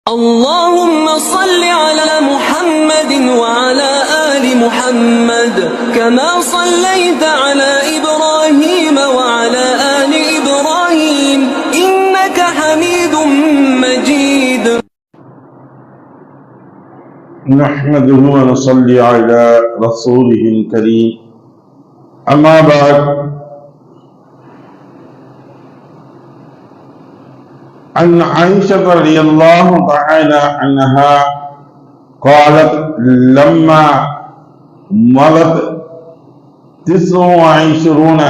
اللهم صل على محمد وعلى آل محمد كما صليت على إبراهيم وعلى آل إبراهيم إنك حميد مجيد. نحمده ونصلي على رسوله الكريم. أما بعد، عن عائشة رضي الله تعالى عنها قالت: لما مضت 29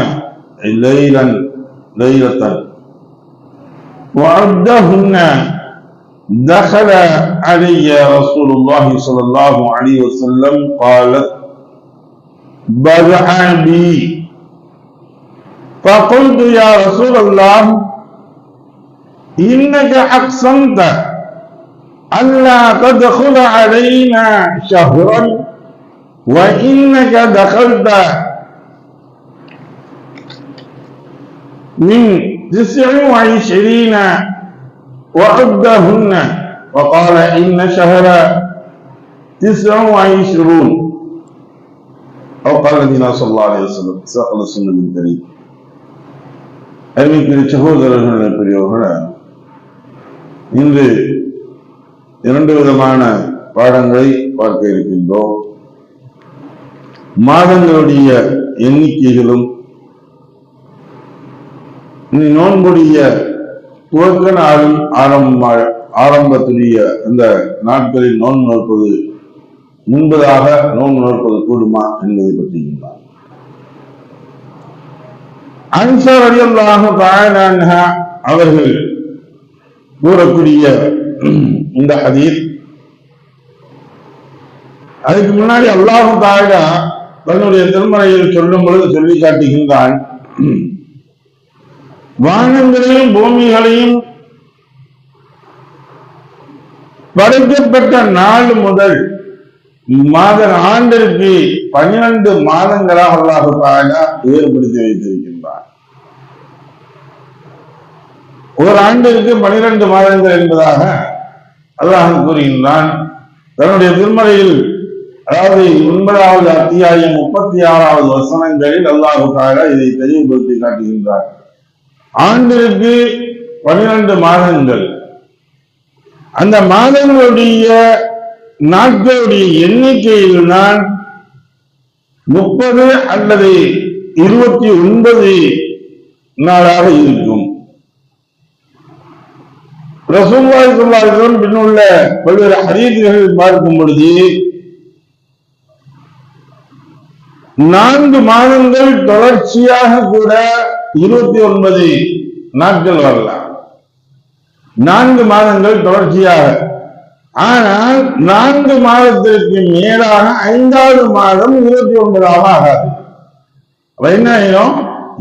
ليلة وعدهن دخل علي رسول الله صلى الله عليه وسلم قالت: بدأ بي فقلت: يا رسول الله، إنك أقسمت ألا تدخل علينا شهرا وإنك دخلت من 29 وعدهن. وقال: إن شهر 29 أو قال النبي صلى الله عليه وسلم ساق السنة الكريم. அருமைக்குரிய சகோதரர்களே, பெரியவர்களே, இன்று இரண்டு விதமான பாடங்களை பார்க்க இருக்கின்றோம். மாதங்களுடைய எண்ணிக்கைகளும் நோன்புடைய துவக்க நாளும் ஆரம்பத்துடைய இந்த நாட்களில் நோன்பு நோற்பது முன்பதாக நோன்பு நோற்பது கூடுமா என்பதை பற்றியுள்ளார். ஆயிஷா ரலியல்லாஹு தஆலா அன்ஹா அவர்கள் கூறக்கூடிய இந்த ஹதீஸ், அதுக்கு முன்னாடி அல்லாஹ் தஆலா தன்னுடைய திருமறையில் சொல்லும் பொழுது சொல்லி காட்டுகின்றான், வானங்களையும் பூமிகளையும் படைக்கப்பட்ட நாள் முதல் ஆண்டிற்கு 12 மாதங்களாக அல்லாஹ் தஆலா ஏற்படுத்தி வைத்திருக்கின்றார். ஒரு ஆண்டிற்கு 12 மாதங்கள் என்பதாக அல்லாஹ் கூறுகின்றான். தன்னுடைய திருமறையில், அதாவது 9வது அத்தியாயம் 36வது வசனங்களில் அல்லாஹ் தஆலா இதை தெளிவுபடுத்தி காட்டுகின்றார். ஆண்டிற்கு 12 மாதங்கள். அந்த மாதங்களுடைய நாட்களுடைய எண்ணிக்கையில் தான் 30 அல்லது 29 நாளாக இருக்கும். ரசூலுல்லாஹி ஸல்லல்லாஹு அலைஹி வஸல்லம் பின்னுள்ள பல்வேறு ஹதீஸ்களை பார்க்கும் பொழுது 4 மாதங்கள் தொடர்ச்சியாக கூட 29 நாட்கள் வரலாம். 4 மாதங்கள் தொடர்ச்சியாக. ஆனால் 4 மாதத்திற்கு மேலாக 5வது மாதம் 29ஆக ஆகாது. அப்ப என்ன ஆயிரும்?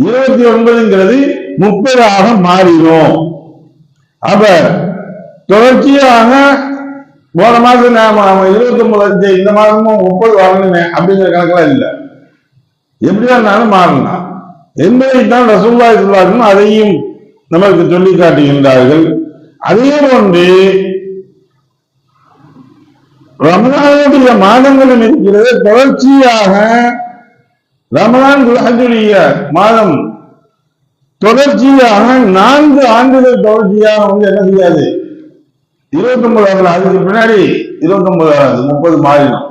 29ங்கிறது 30ஆக மாறிடும். அப்ப தொடர்ச்சியாக போன மாதம் நாம 29 இந்த மாதமும் 30 வரணுமே அப்படிங்கிற கணக்கெல்லாம் இல்லை. எப்படியா இருந்தாலும் மாறலாம் என்பதைத்தான் ரசூலுல்லாஹி ஸல்லல்லாஹு அலைஹி வஸல்லம் அதையும் நமக்கு சொல்லி காட்டுகின்றார்கள். அதே போன்று ரமலானுடைய மாதங்களும் இருக்கிறது. தொடர்ச்சியாக ரமலான் துல்ஹஜ்ஜுடைய மாதம் தொடர்ச்சியாக 4 ஆண்டுகள் தொடர்ச்சியாக என்ன செய்யாது, 29 ஆகல. அதுக்கு பின்னாடி 29 30 மாறிடும்.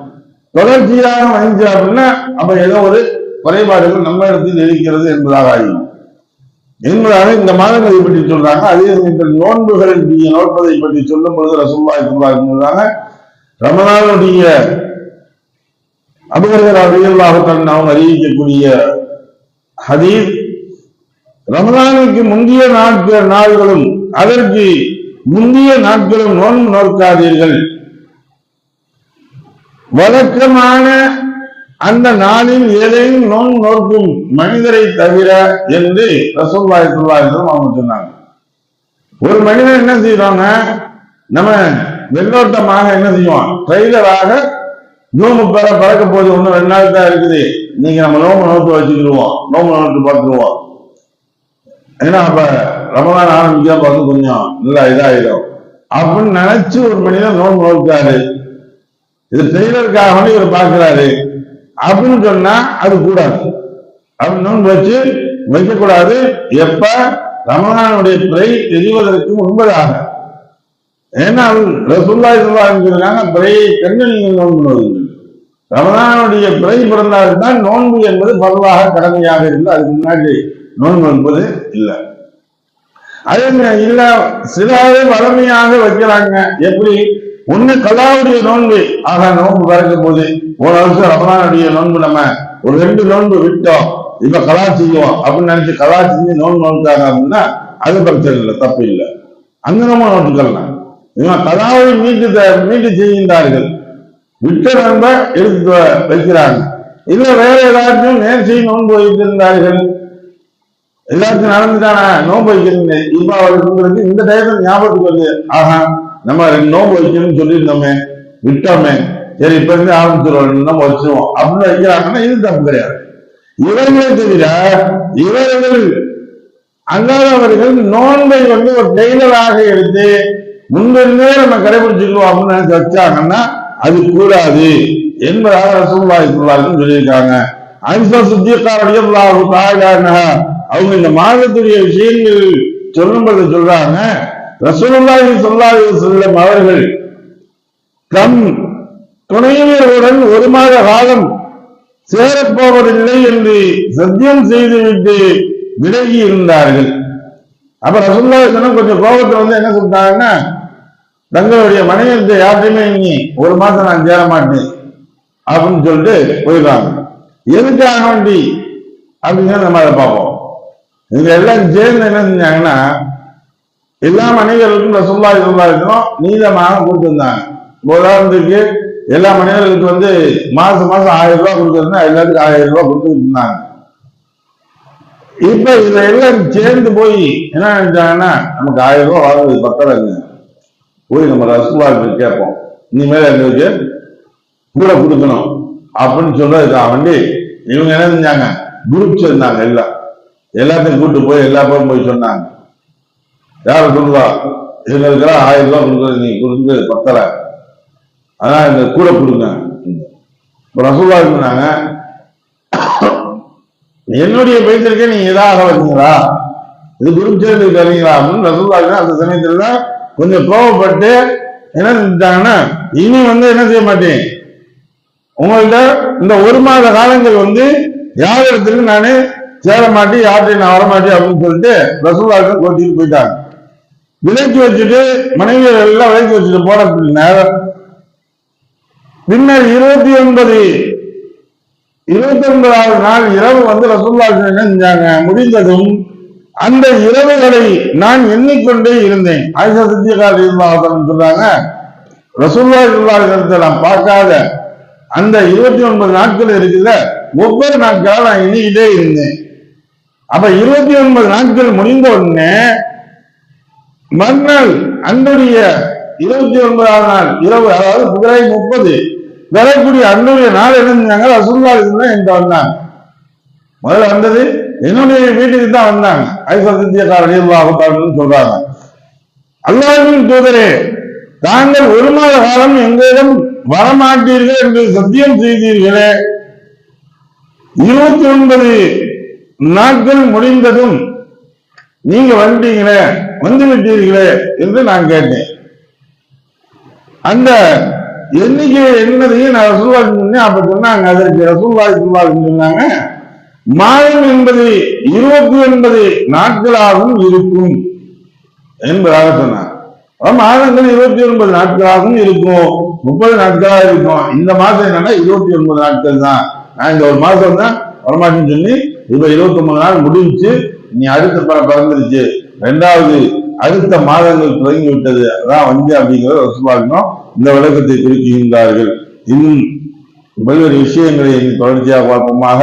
தொடர்ச்சியாக வந்துச்சு அப்படின்னா அப்ப ஏதோ ஒரு குறைபாடுகள் நம்ம இடத்தில் இருக்கிறது என்பதாக ஆகும் என்பதாக இந்த மாதங்களை பற்றி சொல்றாங்க. அதே சமயத்தில் நோன்புகளை நோற்பதை பற்றி சொல்லும் பொழுது ரசூலுல்லாஹி ஸல்லல்லாஹு அலைஹி வஸல்லம் ரமலானுடைய அபூ ஹுரைரா ரலியல்லாஹு தஆலா அவங்க அறிவிக்கக்கூடிய ஹதீஸ், ரமலானுக்கு முந்தைய நாட்களும் அதற்கு முந்தைய நாட்களும் நோன்பு நோக்காதீர்கள். வழக்கமான அந்த நாளில் ஏதேனும் நோன்பு நோக்கும் மனிதரை தவிர என்று ரசூலுல்லாஹி ஸல்லல்லாஹு அலைஹி வஸல்லம் அவங்க சொன்னாங்க. ஒரு மனிதன் என்ன செய்வாங்க, நம்ம வெள்ளோட்டமாக என்ன செய்வோம், ட்ரெய்லராக நோம்பு பறக்க போது ஒண்ணு 2 நாள் தான் இருக்குது, நீங்க நம்ம நோம்பு நோட்டு வச்சுக்கிடுவோம், நோம்பு நோட்டு பார்த்துருவோம். ஏன்னா அப்ப ரமலான் ஆரம்பிக்காம வந்து கொஞ்சம் நல்லா இதாயிடும். அப்படின்னு நினைச்சு ஒரு மனிதன் நோன்பு நோக்காரு, இது டெய்லருக்காக இவர் பார்க்கிறாரு அப்படின்னு சொன்னா அது கூடாது. அப்படி நோன்பு வச்சு வைக்கக்கூடாது. எப்ப ரமலானுடைய பிறை தெரிவதற்கு முன்பதாக. ஏன்னா ரசூலுல்லாஹி ஸல்லல்லாஹு அலைஹி வஸல்லம் பிறையை கண்டு நீங்கள் நோன்பு நோக்குங்கள். ரமலானுடைய பிறை பிறந்தால்தான் நோன்பு என்பது பரவாக கடமையாக இருந்து அதுக்கு முன்னாடி நோன்பு என்பது இல்லை. அதே இல்ல சிலரே வளமையாக வைக்கிறாங்க. எப்படி ஒண்ணு கலாவுடைய நோன்பு, ஆக நோன்பு பிறக்கும் போது ஒரு வருஷம் ரமலானுடைய நோன்பு நம்ம ஒரு 2 நோன்பு விட்டோம், இப்ப கலா செய்வோம் அப்படின்னு நினைச்சு கலா செஞ்சு நோன்பு நோக்காங்க அப்படின்னா அது பிரச்சனை இல்லை, தப்பு இல்லை. அந்த நோன்பு நோட்டுக்கலாம். இவன் கலாவை மீட்டு செய்கின்றார்கள், விட்ட நோன்ப எடுத்து வைக்கிறாங்க. இல்ல வேற ஏதாச்சும் நேர்ச்சி நோன்பு வைத்திருந்தார்கள், எல்லாத்தையும் நடந்துட்டான நோன்பு வைக்கிறேன், இப்ப அவருக்கு இந்த டயத்துல ஞாபகத்துக்கு வருது, ஆஹா நம்ம 2 நோன்பு வைக்கணும்னு சொல்லியிருந்தோமே, விட்டோமே, சரி இப்ப இருந்து ஆரம்பிச்சிருவோம் நம்ம வச்சுருவோம் அப்படின்னு வைக்கிறாங்கன்னா இது தப்பு கிடையாது. இவர்களே தவிர இவர்கள் அல்லாதவர்கள் நோன்பை ஒரு டெய்லராக எடுத்து முன்பிருந்தே நம்ம கடைபிடிச்சிருவோம் அப்படின்னு நினைச்சு வச்சாங்கன்னா அது கூடாது என்பதாக ரசூலுல்லாஹி ஸல்லல்லாஹு அலைஹி வஸல்லம் சொல்லியிருக்காங்க. ஆயிஷா சித்திகா ரலியல்லாஹு தஆலா அன்ஹா அவங்க இந்த மாதத்துடைய விஷயங்கள் சொல்லும்போது சொல்றாங்க, ரசூலுல்லாஹி ஸல்லல்லாஹு அலைஹி வஸல்லம் அவர்கள் தம் துணைவியருடன் 1 மாத காலம் சேரப்போவதில்லை என்று சத்தியம் செய்துவிட்டு விலகி இருந்தார்கள். அப்ப ரசூலுல்லாஹி ஸல்லல்லாஹு அலைஹி வஸல்லம் கொஞ்சம் கோபத்துல என்ன சொல்றாங்கன்னா, தங்களுடைய மனைவியத்தை யார்ட்டையுமே இனி 1 மாசம் நான் சேர மாட்டேன் அப்படின்னு சொல்லிட்டு போயிடுறாங்க. எதுக்காக வேண்டி அப்படின்னு நம்ம அதை பார்ப்போம். இவங்க எல்லாம் சேர்ந்து என்ன செஞ்சாங்கன்னா, எல்லா மனைவிகளுக்கும் ரசூலுல்லாஹி ஸல்லல்லாஹு அலைஹி வஸல்லம் நீதமாக கொடுத்துருந்தாங்க. உதாரணத்துக்கு எல்லா மனைவிகளுக்கு மாசம் 1000 ரூபாய் கொடுக்கறதுன்னா எல்லாத்துக்கும் 1000 ரூபாய் கொடுத்துட்டு இருந்தாங்க. இப்ப இதுல எல்லாம் சேர்ந்து போய் என்ன நினைச்சாங்கன்னா, நமக்கு 1000 ரூபாய் வாங்குறது பத்தலைங்க, போய் நம்ம ரசூலுல்லாஹி கேட்போம், இனிமேல் எங்களுக்கு கூட கொடுக்கணும் அப்படின்னு சொல்றதுக்காக வேண்டி இவங்க என்ன செஞ்சாங்க, குரூப் சேர்ந்தாங்க. எல்லாத்தையும் கூட்டு போய் எல்லா பேரும் போய் சொன்னாங்க, யார சொல்லுவா எங்களுக்கு 1000 ரூபாய் கொடுக்குறது, நீ கொடுக்குறது பத்தலை, அதான் இந்த கூட கொடுங்க. இப்ப ரசூலுல்லாஹி சொன்னாங்க, என்னுடைய பேச்சிருக்கே நீங்க எதாக வந்தீங்களா, இது குரூப் சேர்ந்து தரீங்களா அப்படின்னு ரசூலுல்லாஹி அந்த சமயத்துல தான் கொஞ்சம் கோவப்பட்டு என்ன செஞ்சாங்கன்னா, இனி என்ன செய்ய மாட்டேன், உங்கள்கிட்ட இந்த 1 மாத காலங்கள் யார் இடத்துக்கு நானே சேர மாட்டேன், யார்கிட்டையும் நான் வரமாட்டேன் அப்படின்னு சொல்லிட்டு ரசூலுல்லாஹி கோட்டிட்டு போயிட்டாங்க. விலைக்கு வச்சுட்டு மனைவியர் எல்லாம் விலைக்கு வச்சுட்டு போன பின்னர் 29வது நாள் இரவு ரசூலுல்லாஹி என்ன செஞ்சாங்க, முடிந்ததும் அந்த இரவுகளை நான் எண்ணிக்கொண்டே இருந்தேன். ஆயிஷா சித்திகா ரலியல்லாஹு அன்ஹா சொல்றாங்க, ரசூலுல்லாஹி ஸல்லல்லாஹு அலைஹி வஸல்லம் நான் பார்க்காத அந்த 29 நாட்கள் இருக்குல்ல, ஒவ்வொரு நாட்களாக நான் எண்ணிக்கிட்டே இருந்தேன். அப்ப 29 நாட்கள் முடிந்த உடனே மறுநாள் அன்றைய 29வது நாள் இரவு, அதாவது பிறை 30 வரக்கூடிய அன்றைய நாள் என்ன செஞ்சாங்க, ரசூலுல்லாஹி என்கிட்ட வந்தாங்க. முதல்ல வந்தது என்னுடைய வீட்டுக்கு தான் வந்தாங்க. ஆயிஷா சித்திகா ரலியல்லாஹு அன்ஹா சொல்றாங்க, அல்லாஹ்வின் தூதரே, தாங்கள் 1 மாத காலம் எங்களிடம் வரமாட்டீர்கள் என்று சத்தியம் செய்தீர்களே, 29 நாட்கள் முடிந்ததும் நீங்க வந்து விட்டீர்களே என்று நான் கேட்டேன். அந்த எண்ணிக்கை என்னதையும் நான் ரசூலுல்லாஹி சொன்னேன். அப்ப சொன்னாங்க, அதற்கு ரசூலுல்லாஹி சொன்னாங்க, மாதம் என்பது 29 நாட்களாகவும் இருக்கும் என்பதாக சொன்னாங்க. மாதங்கள் 29 நாட்களாகவும் இருக்கும், 30 நாட்களாக இருக்கும். இந்த மாதம் என்னன்னா 29 நாட்கள் தான். நான் இந்த 1 மாசம் தான் வரமாட்டேன்னு சொல்லி இப்ப 29 நாள் முடிஞ்சு, நீ அடுத்த பிறந்துருச்சு, 2வது அடுத்த மாதங்கள் தொடங்கி விட்டது, அதான் அப்படிங்கிறத ரசூலுல்லாஹி இந்த விளக்கத்தை குறிக்கின்றார்கள். இன்னும் பல்வேறு விஷயங்களை தொடர்ச்சியாக பார்ப்போமாக.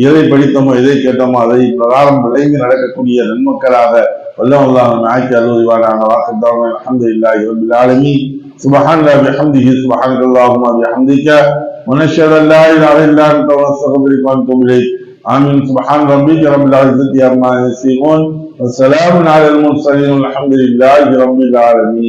எதை படித்தோமோ எதை கேட்டோமோ அதை பிரகாரம் விளைந்து நடக்கக்கூடிய நன்மக்களாக வல்லல்லாஹ் நம்மை ஆக்கி அருள்வானாக. வாக்குத்தவன் அல்ஹம்துலில்லாஹி ரப்பில் ஆலமீன். சுப்ஹானல்லாஹி வபிஹம்திஹி சுப்ஹானக்கல்லாஹும்ம வபிஹம்திக வநஷ்ஹது அல்லா இலாஹா இல்லா அன்த வனஸ்தக்ஃபிருக வநதுபு இலைக். ஆமீன். சுப்ஹான ரப்பிக ரப்பில் இஸ்ஸத்தி அம்மா யசிஃபூன் வ ஸலாமுன் அலல் முர்ஸலீன் வல்ஹம்துலில்லாஹி ரப்பில் ஆலமீன்.